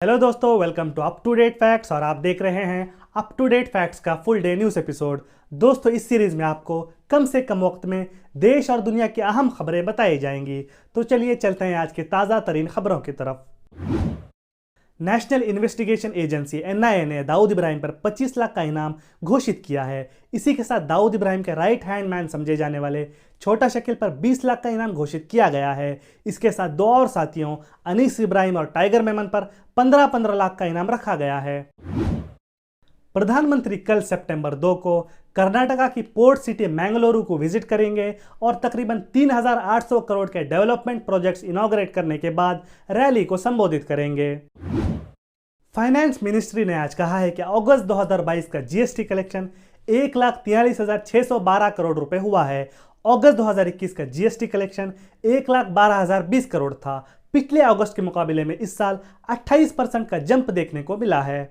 Hello दोस्तों, welcome to up to date facts और आप देख रहे हैं अप टू डेट फैक्ट्स का फुल डे न्यूज़ एपिसोड। दोस्तों, इस सीरीज में आपको कम से कम वक्त में देश और दुनिया की अहम खबरें बताई जाएंगी। तो चलिए चलते हैं आज की ताज़ा तरीन खबरों की तरफ। नेशनल इन्वेस्टिगेशन एजेंसी एनआईए ने दाऊद इब्राहिम पर 25 लाख का इनाम घोषित किया है। इसी के साथ दाऊद इब्राहिम के राइट हैंड मैन समझे जाने वाले छोटा शकील पर 20 लाख का इनाम घोषित किया गया है। इसके साथ दो और साथियों अनीस इब्राहिम और टाइगर मेमन पर 15-15 लाख का इनाम रखा गया है। प्रधानमंत्री कल सितंबर 2 को कर्नाटका की पोर्ट सिटी मैंगलोरू को विजिट करेंगे और तकरीबन 3,800 करोड़ के डेवलपमेंट प्रोजेक्ट्स इनॉग्रेट करने के बाद रैली को संबोधित करेंगे। फाइनेंस मिनिस्ट्री ने आज कहा है कि अगस्त 2022 का जीएसटी कलेक्शन 1,43,612 करोड़ रुपए हुआ है। अगस्त 2021 का जीएसटी कलेक्शन 1,12,020 करोड़ था। पिछले अगस्त के मुकाबले में इस साल 28% का जंप देखने को मिला है।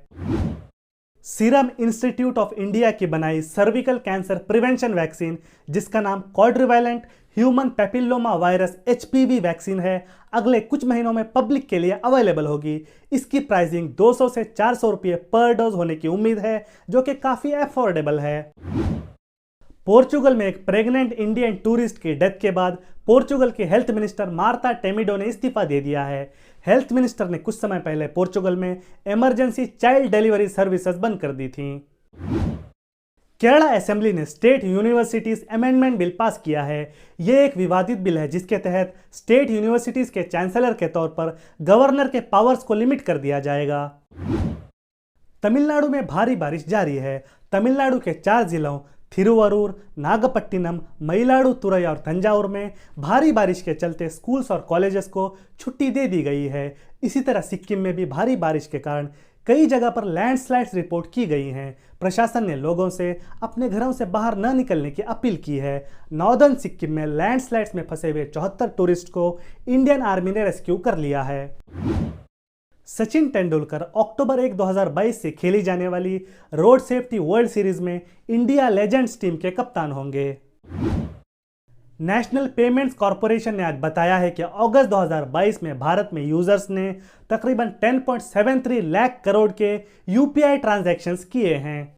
सीरम इंस्टीट्यूट ऑफ इंडिया की बनाई सर्विकल कैंसर प्रिवेंशन वैक्सीन, जिसका नाम quadrivalent human papilloma virus HPV vaccine है, अगले कुछ महीनों में पब्लिक के लिए अवेलेबल होगी। इसकी प्राइसिंग 200 से 400 रुपये पर डोज होने की उम्मीद है, जो कि काफ़ी अफोर्डेबल है। पोर्चुगल में एक प्रेग्नेंट इंडियन टूरिस्ट की डेथ के बाद पोर्चुगल के हेल्थ मिनिस्टर मार्ता टेमिडो ने इस्तीफा दे दिया है। हेल्थ मिनिस्टर ने कुछ समय पहले पोर्चुगल में इमरजेंसी चाइल्ड डिलीवरी सर्विसेज बंद कर दी थी। केरला असेंबली ने state universities amendment bill pass किया है। यह एक विवादित बिल है जिसके तहत स्टेट यूनिवर्सिटीज के चांसलर के तौर पर गवर्नर के पावर्स को लिमिट कर दिया जाएगा। तमिलनाडु में भारी बारिश जारी है। तमिलनाडु के 4 जिलों थिरुवरूर, नागपट्टिनम, मयिलाडुतुरई और तंजावुर में भारी बारिश के चलते स्कूल्स और कॉलेजेस को छुट्टी दे दी गई है। इसी तरह सिक्किम में भी भारी बारिश के कारण कई जगह पर लैंडस्लाइड्स रिपोर्ट की गई हैं। प्रशासन ने लोगों से अपने घरों से बाहर न निकलने की अपील की है। नॉर्दर्न सिक्किम में लैंडस्लाइड्स में फंसे हुए 74 टूरिस्ट को इंडियन आर्मी ने रेस्क्यू कर लिया है। सचिन तेंदुलकर अक्टूबर 1, 2022 से खेली जाने वाली रोड सेफ्टी वर्ल्ड सीरीज में इंडिया लेजेंड्स टीम के कप्तान होंगे। नेशनल पेमेंट्स कॉरपोरेशन ने आज बताया है कि अगस्त 2022 में भारत में यूजर्स ने तकरीबन 10.73 लाख करोड़ के यूपीआई ट्रांजैक्शंस किए हैं।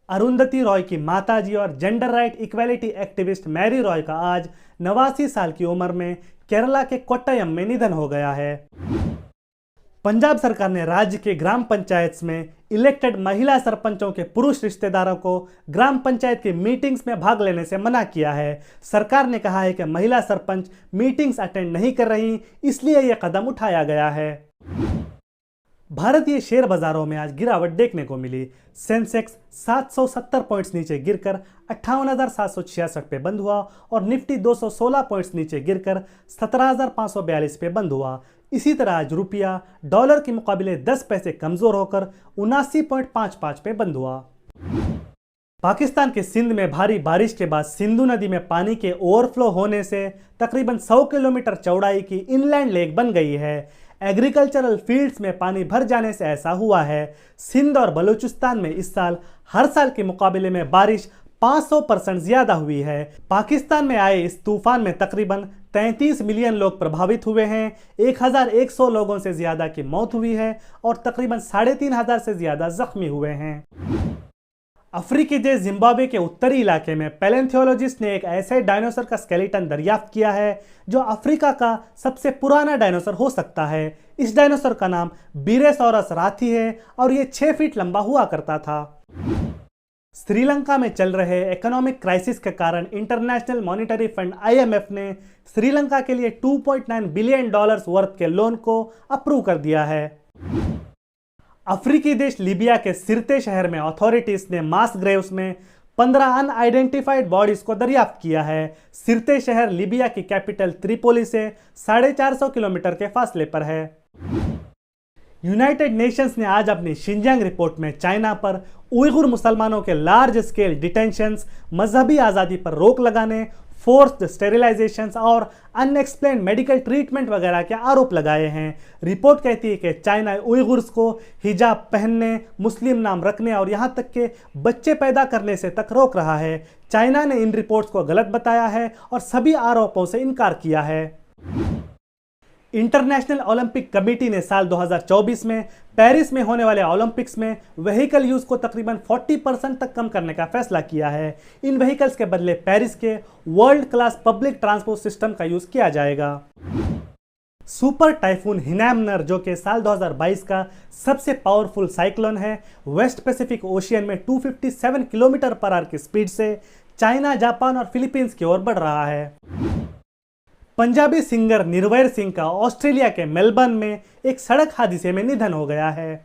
अरुंधति रॉय की माताजी और gender right equality activist Mary Roy का आज 89 साल की उम्र में केरला के कोट्टयम में निधन हो गया है। पंजाब सरकार ने राज्य के ग्राम पंचायत में इलेक्टेड महिला सरपंचों के पुरुष रिश्तेदारों को ग्राम पंचायत की मीटिंग्स में भाग लेने से मना किया है। सरकार ने कहा है कि महिला सरपंच मीटिंग्स अटेंड नहीं कर रही, इसलिए यह कदम उठाया गया है। भारतीय शेयर बाजारों में आज गिरावट देखने को मिली। सेंसेक्स 770 पॉइंट्स नीचे गिरकर 58,766 पे बंद हुआ और निफ्टी 216 पॉइंट्स नीचे गिरकर 17,542 पे बंद हुआ। इसी तरह आज रुपया डॉलर के मुकाबले 10 पैसे कमजोर होकर 79.55 पे बंद हुआ। पाकिस्तान के सिंध में भारी बारिश के बाद सिंधु नदी में पानी के ओवरफ्लो होने से तकरीबन 100 किलोमीटर चौड़ाई की इनलैंड लेक बन गई है। एग्रीकल्चरल फील्ड्स में पानी भर जाने से ऐसा हुआ है। सिंध और बलूचिस्तान में इस साल हर साल के मुकाबले में बारिश 500% ज्यादा हुई है। पाकिस्तान में आए इस तूफान में तकरीबन 33 मिलियन लोग प्रभावित हुए हैं। 1,100 लोगों से ज्यादा की मौत हुई है और तकरीबन 3,500 से ज्यादा जख्मी हुए हैं। अफ्रीकी देश जिम्बाब्वे के उत्तरी इलाके में पैलेंथियोलॉजिस्ट ने एक ऐसे डायनासोर का स्केलेटन दरियाफ्त किया है जो अफ्रीका का सबसे पुराना डायनासोर हो सकता है। इस डायनासोर का नाम बीरेसोरस राथी है और ये 6 फीट लंबा हुआ करता था। श्रीलंका में चल रहे इकोनॉमिक क्राइसिस के कारण इंटरनेशनल मॉनिटरी फंड IMF ने श्रीलंका के लिए $2.9 बिलियन वर्थ के लोन को अप्रूव कर दिया है। अफ्रीकी देश लीबिया के सिरते शहर में अथॉरिटीज ने मास ग्रेव्स में 15 अनआइडेंटिफाइड बॉडीज को दरियाफ्त किया है। सिरते शहर लीबिया की कैपिटल त्रिपोली से 450 किलोमीटर के फासले पर है। यूनाइटेड नेशंस ने आज अपनी शिंजियांग रिपोर्ट में चाइना पर उइगुर मुसलमानों के लार्ज स्केल डिटेंशंस, मजहबी आज़ादी पर रोक लगाने, फोर्स्ड स्टेरिलाइजेशंस और अनएक्सप्लेन्ड मेडिकल ट्रीटमेंट वगैरह के आरोप लगाए हैं। रिपोर्ट कहती है कि चाइना उइगुर्स को हिजाब पहनने, मुस्लिम नाम रखने और यहां तक के बच्चे पैदा करने से तक रोक रहा है। चाइना ने इन रिपोर्ट्स को गलत बताया है और सभी आरोपों से इनकार किया है। इंटरनेशनल ओलंपिक कमेटी ने साल 2024 में पेरिस में होने वाले ओलंपिक्स में व्हीकल यूज को तकरीबन 40% तक कम करने का फैसला किया है। इन व्हीकल्स के बदले पेरिस के world class public transport system का यूज किया जाएगा। सुपर टाइफून हिनामनर, जो कि साल 2022 का सबसे पावरफुल साइक्लोन है, वेस्ट पैसिफिक ओशियन में 257 किलोमीटर पर आवर की स्पीड से चाइना, जापान और फिलीपींस की ओर बढ़ रहा है। पंजाबी सिंगर निर्वैर सिंह का ऑस्ट्रेलिया के मेलबर्न में एक सड़क हादसे में निधन हो गया है।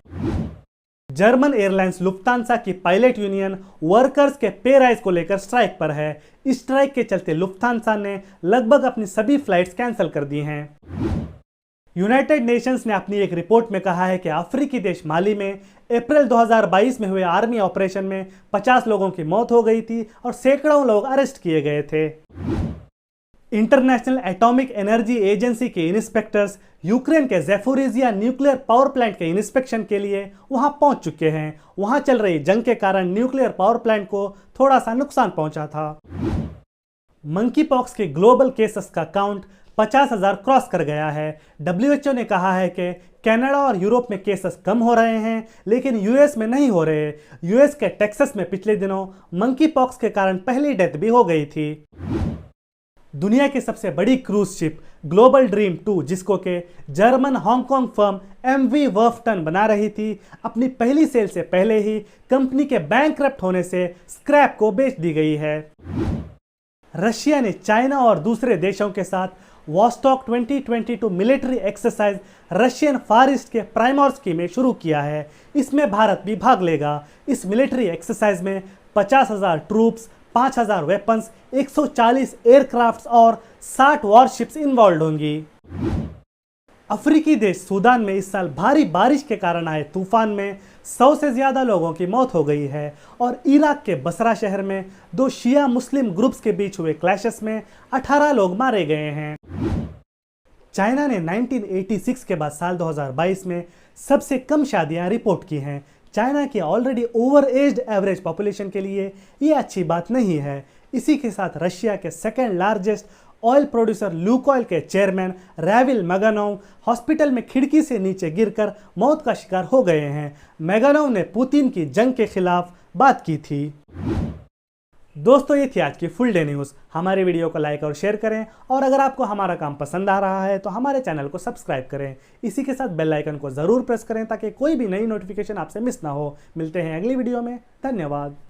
जर्मन एयरलाइंस लुफ्तांसा की पायलट यूनियन वर्कर्स के पे राइज को लेकर स्ट्राइक पर है। इस स्ट्राइक के चलते लुफ्तांसा ने लगभग अपनी सभी फ्लाइट्स कैंसिल कर दी हैं। यूनाइटेड नेशंस ने अपनी एक रिपोर्ट में कहा है कि अफ्रीकी देश माली में अप्रैल 2022 में हुए आर्मी ऑपरेशन में 50 लोगों की मौत हो गई थी और सैकड़ों लोग अरेस्ट किए गए थे। इंटरनेशनल एटॉमिक एनर्जी एजेंसी के इंस्पेक्टर्स यूक्रेन के ज़ैपोरिज़िया न्यूक्लियर पावर प्लांट के इंस्पेक्शन के लिए वहां पहुंच चुके हैं। वहां चल रही जंग के कारण न्यूक्लियर पावर प्लांट को थोड़ा सा नुकसान पहुंचा था। मंकी पॉक्स के ग्लोबल केसेस का काउंट 50,000 क्रॉस कर गया है। WHO ने कहा है कि कनाडा और यूरोप में केसेस कम हो रहे हैं, लेकिन यूएस में नहीं हो रहे। यूएस के टेक्सास में पिछले दिनों मंकी पॉक्स के कारण पहली डेथ भी हो गई थी। दुनिया की सबसे बड़ी क्रूज शिप ग्लोबल ड्रीम 2, जिसको के जर्मन हांगकांग फर्म MV वर्फ्टन बना रही थी, अपनी पहली सेल से पहले ही कंपनी के बैंकरप्ट होने से स्क्रैप को बेच दी गई है। रशिया ने चाइना और दूसरे देशों के साथ वॉस्टॉक 2022 मिलिट्री एक्सरसाइज रशियन फार ईस्ट के प्राइमोर्स्की में शुरू किया है। इसमें भारत भी भाग लेगा। इस मिलिट्री एक्सरसाइज में 50,000 ट्रूप्स, 5,000 वेपन्स, 140 एयरक्राफ्ट्स और 60 वॉरशिप्स इन्वॉल्व होंगी। अफ्रीकी देश सूडान में इस साल भारी बारिश के कारण आए तूफान में 100 से ज्यादा लोगों की मौत हो गई है और इराक के बसरा शहर में 2 शिया मुस्लिम ग्रुप्स के बीच हुए क्लैशेस में 18 लोग मारे गए हैं। चाइना ने 1986 के बाद साल 2022 में सबसे कम शादियां रिपोर्ट की हैं। चाइना की already over aged average population के लिए ये अच्छी बात नहीं है। इसी के साथ रशिया के second largest oil producer Lukoil के चेयरमैन राविल मैगानोव हॉस्पिटल में खिड़की से नीचे गिरकर मौत का शिकार हो गए हैं। मैगानोव ने पुतिन की जंग के खिलाफ बात की थी। दोस्तों, ये थी आज की फुल डे न्यूज़। हमारे वीडियो को लाइक और शेयर करें और अगर आपको हमारा काम पसंद आ रहा है तो हमारे चैनल को सब्सक्राइब करें। इसी के साथ बेल आइकन को ज़रूर प्रेस करें ताकि कोई भी नई नोटिफिकेशन आपसे मिस ना हो। मिलते हैं अगली वीडियो में। धन्यवाद।